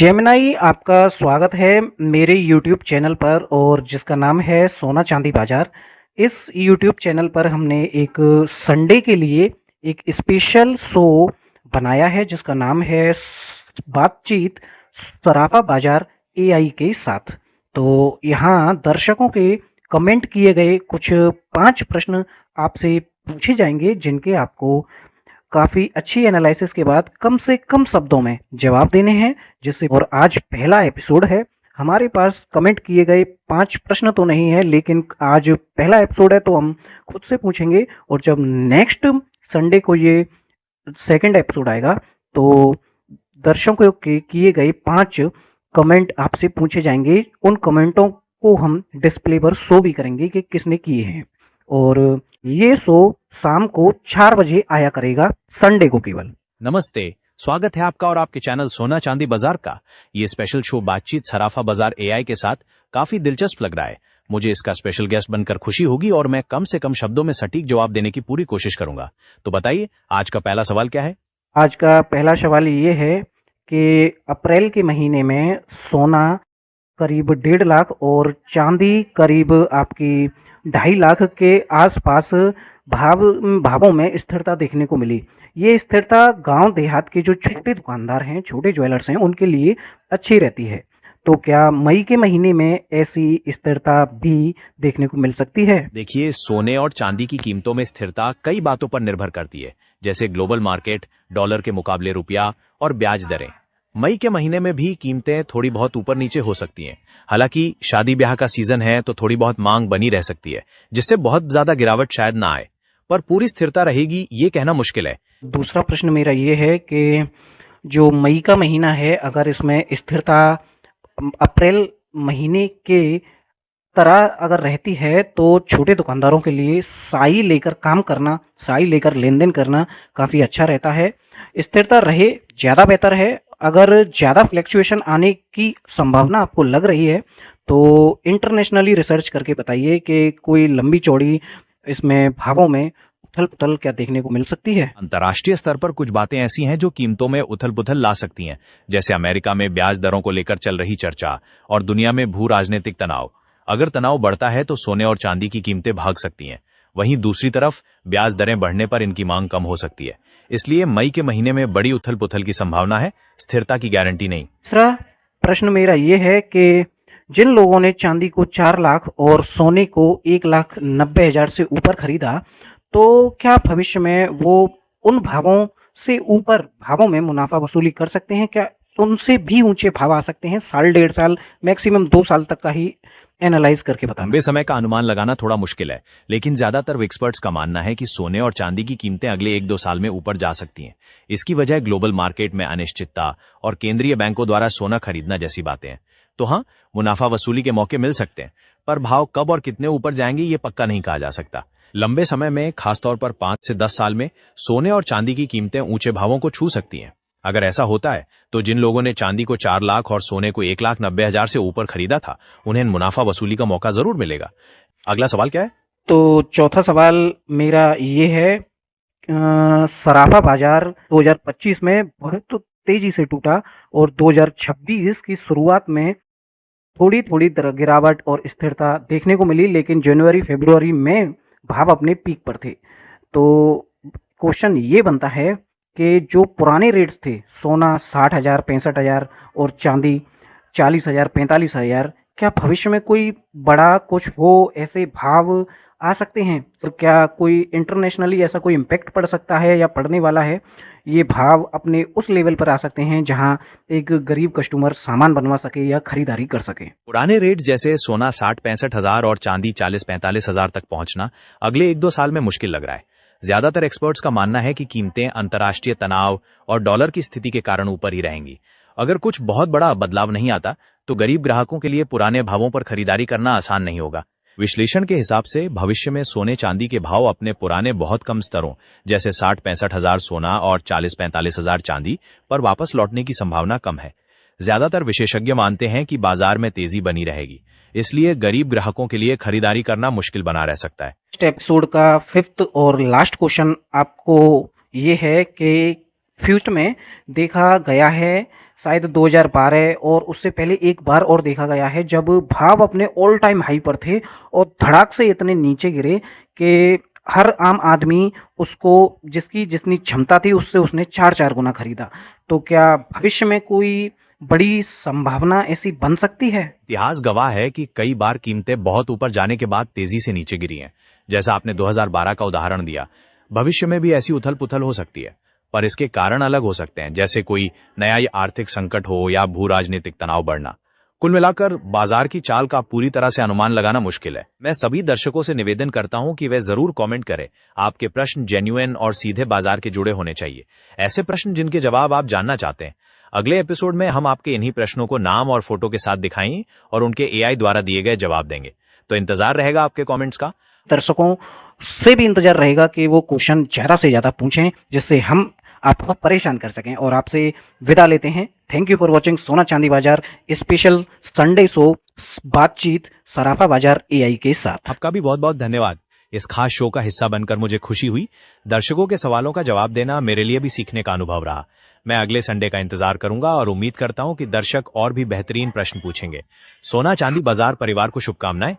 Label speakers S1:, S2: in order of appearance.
S1: Gemini आपका स्वागत है मेरे यूट्यूब चैनल पर और जिसका नाम है सोना चांदी बाजार। इस यूट्यूब चैनल पर हमने एक संडे के लिए एक स्पेशल शो बनाया है जिसका नाम है बातचीत सराफा बाजार एआई के साथ। तो यहाँ दर्शकों के कमेंट किए गए कुछ 5 प्रश्न आपसे पूछे जाएंगे जिनके आपको काफ़ी अच्छी एनालिसिस के बाद कम से कम शब्दों में जवाब देने हैं। जिससे और आज पहला एपिसोड है, हमारे पास कमेंट किए गए 5 प्रश्न तो नहीं है, लेकिन आज पहला एपिसोड है तो हम खुद से पूछेंगे। और जब नेक्स्ट संडे को ये सेकंड एपिसोड आएगा तो दर्शकों के किए गए 5 कमेंट आपसे पूछे जाएंगे। उन कमेंटों को हम डिस्प्ले पर शो भी करेंगे कि किसने किए हैं। और ये शो शाम को 4 बजे आया करेगा, संडे को केवल।
S2: नमस्ते, स्वागत है आपका और आपके चैनल सोना चांदी बाजार का। ये स्पेशल शो बातचीत सराफा बाजार एआई के साथ काफी दिलचस्प लग रहा है। मुझे इसका स्पेशल गेस्ट बनकर खुशी होगी और मैं कम से कम शब्दों में सटीक जवाब देने की पूरी कोशिश करूंगा। तो बताइए, आज का पहला सवाल क्या है?
S1: आज का पहला सवाल ये है कि अप्रैल के महीने में सोना करीब 1.5 लाख और चांदी करीब आपकी 2.5 लाख के आसपास भावों में स्थिरता देखने को मिली। ये स्थिरता गांव देहात के जो छोटे दुकानदार हैं, छोटे ज्वेलर्स हैं, उनके लिए अच्छी रहती है। तो क्या मई के महीने में ऐसी स्थिरता भी देखने को मिल सकती है?
S2: देखिए, सोने और चांदी की कीमतों में स्थिरता कई बातों पर निर्भर करती है, जैसे ग्लोबल मार्केट, डॉलर के मुकाबले रुपया और ब्याज दरें। मई के महीने में भी कीमतें थोड़ी बहुत ऊपर नीचे हो सकती हैं। हालांकि शादी ब्याह का सीजन है तो थोड़ी बहुत मांग बनी रह सकती है, जिससे बहुत ज्यादा गिरावट शायद ना आए, पर पूरी स्थिरता रहेगी ये कहना मुश्किल है।
S1: दूसरा प्रश्न मेरा ये है कि जो मई का महीना है, अगर इसमें स्थिरता अप्रैल महीने के तरह अगर रहती है तो छोटे दुकानदारों के लिए साई लेकर काम करना, साई लेकर लेन देन करना काफ़ी अच्छा रहता है। स्थिरता रहे ज़्यादा बेहतर है। अगर ज़्यादा फ्लैक्चुएशन आने की संभावना आपको लग रही है तो इंटरनेशनली रिसर्च करके बताइए कि कोई लंबी चौड़ी इसमें भावों में उथल पुथल क्या देखने को मिल सकती है।
S2: अंतर्राष्ट्रीय स्तर पर कुछ बातें ऐसी हैं जो कीमतों में उथल पुथल ला सकती हैं, जैसे अमेरिका में ब्याज दरों को लेकर चल रही चर्चा और दुनिया में भू राजनीतिक तनाव। अगर तनाव बढ़ता है तो सोने और चांदी की कीमतें भाग सकती हैं। वहीं दूसरी तरफ ब्याज दरें बढ़ने पर इनकी मांग कम हो सकती है। इसलिए मई के महीने में बड़ी उथल पुथल की संभावना है, स्थिरता की गारंटी नहीं।
S1: तीसरा प्रश्न मेरा ये है कि जिन लोगों ने चांदी को 4 लाख और सोने को 1,90,000 से ऊपर खरीदा, तो क्या भविष्य में वो उन भावों से ऊपर भावों में मुनाफा वसूली कर सकते हैं? क्या उनसे भी ऊंचे भाव आ सकते हैं? साल 1.5 साल मैक्सिमम 2 साल तक का ही एनालाइज करके बताना।
S2: लंबे समय का अनुमान लगाना थोड़ा मुश्किल है, लेकिन ज्यादातर एक्सपर्ट्स का मानना है कि सोने और चांदी की कीमतें अगले 1-2 साल में ऊपर जा सकती हैं। इसकी वजह ग्लोबल मार्केट में अनिश्चितता और केंद्रीय बैंकों द्वारा सोना खरीदना जैसी बातें हैं। तो हाँ, मुनाफा वसूली के मौके मिल सकते हैं, पर भाव कब और कितने ऊपर जाएंगे ये पक्का नहीं कहा जा सकता। लंबे समय में, खासतौर पर 5 से 10 साल में, सोने और चांदी की कीमतें ऊंचे भावों को छू सकती हैं। अगर ऐसा होता है तो जिन लोगों ने चांदी को 4 लाख और सोने को 1,90,000 से ऊपर खरीदा था, उन्हें मुनाफा वसूली का मौका जरूर मिलेगा। अगला सवाल क्या है?
S1: तो चौथा सवाल मेरा ये है, सराफा बाजार 2025 में बहुत तेजी से टूटा और 2026 की शुरुआत में थोड़ी थोड़ी गिरावट और स्थिरता देखने को मिली, लेकिन जनवरी फरवरी में भाव अपने पीक पर थे। तो क्वेश्चन ये बनता है कि जो पुराने रेट्स थे, सोना 60,000 65,000 और चांदी 40,000 45,000, क्या भविष्य में कोई बड़ा कुछ हो, ऐसे भाव आ सकते हैं? और क्या कोई इंटरनेशनली ऐसा कोई इम्पैक्ट पड़ सकता है या पड़ने वाला है? ये भाव अपने उस लेवल पर आ सकते हैं जहां एक गरीब कस्टमर सामान बनवा सके या खरीदारी कर सके।
S2: पुराने रेट जैसे सोना 60-65 हजार और चांदी 40-45 हजार तक पहुंचना अगले 1-2 साल में मुश्किल लग रहा है। ज्यादातर एक्सपर्ट्स का मानना है कि कीमतें अंतर्राष्ट्रीय तनाव और डॉलर की स्थिति के कारण ऊपर ही रहेंगी। अगर कुछ बहुत बड़ा बदलाव नहीं आता तो गरीब ग्राहकों के लिए पुराने भावों पर खरीदारी करना आसान नहीं होगा। विश्लेषण के हिसाब से भविष्य में सोने चांदी के भाव अपने पुराने बहुत कम स्तरों, जैसे 60-65 हजार सोना और 40-45 हजार चांदी पर वापस लौटने की संभावना कम है। ज्यादातर विशेषज्ञ मानते हैं कि बाजार में तेजी बनी रहेगी, इसलिए गरीब ग्राहकों के लिए खरीदारी करना मुश्किल बना रह सकता है।
S1: इस एपिसोड का 5th और लास्ट क्वेश्चन आपको ये है कि फ्यूचर में देखा गया है शायद 2012 और उससे पहले एक बार और देखा गया है जब भाव अपने ऑल टाइम हाई पर थे और धड़ाक से इतने नीचे गिरे कि हर आम आदमी उसको जिसकी जितनी क्षमता थी उससे उसने 4-4 गुना खरीदा। तो क्या भविष्य में कोई बड़ी संभावना ऐसी बन सकती है?
S2: इतिहास गवाह है कि कई बार कीमतें बहुत ऊपर जाने के बाद तेजी से नीचे गिरी हैं, जैसा आपने 2012 का उदाहरण दिया। भविष्य में भी ऐसी उथल पुथल हो सकती है, पर इसके कारण अलग हो सकते हैं, जैसे कोई नया आर्थिक संकट हो या भू राजनीतिक तनाव बढ़ना। कुल मिलाकर बाजार की चाल का पूरी तरह से अनुमान लगाना मुश्किल है। मैं सभी दर्शकों से निवेदन करता हूं कि वे जरूर कमेंट करें। आपके प्रश्न जेन्युइन और सीधे बाजार के जुड़े होने चाहिए, ऐसे प्रश्न जिनके जवाब आप जानना चाहते हैं। अगले एपिसोड में हम आपके इन्हीं प्रश्नों को नाम और फोटो के साथ दिखाएंगे और उनके एआई द्वारा दिए गए जवाब देंगे। तो इंतजार रहेगा आपके कमेंट्स का।
S1: दर्शकों से भी इंतजार रहेगा कि वो क्वेश्चन ज़्यादा से ज़्यादा पूछें जिससे हम आपको परेशान कर सकें, और आपसे विदा लेते हैं। थैंक यू फॉर वॉचिंग सोना चांदी बाजार स्पेशल संडे शो, बातचीत सराफा बाजार एआई के साथ।
S2: आपका भी बहुत बहुत धन्यवाद। इस खास शो का हिस्सा बनकर मुझे खुशी हुई। दर्शकों के सवालों का जवाब देना मेरे लिए भी सीखने का अनुभव रहा। मैं अगले संडे का इंतजार करूंगा और उम्मीद करता हूं कि दर्शक और भी बेहतरीन प्रश्न पूछेंगे। सोना चांदी बाजार परिवार को शुभकामनाएं।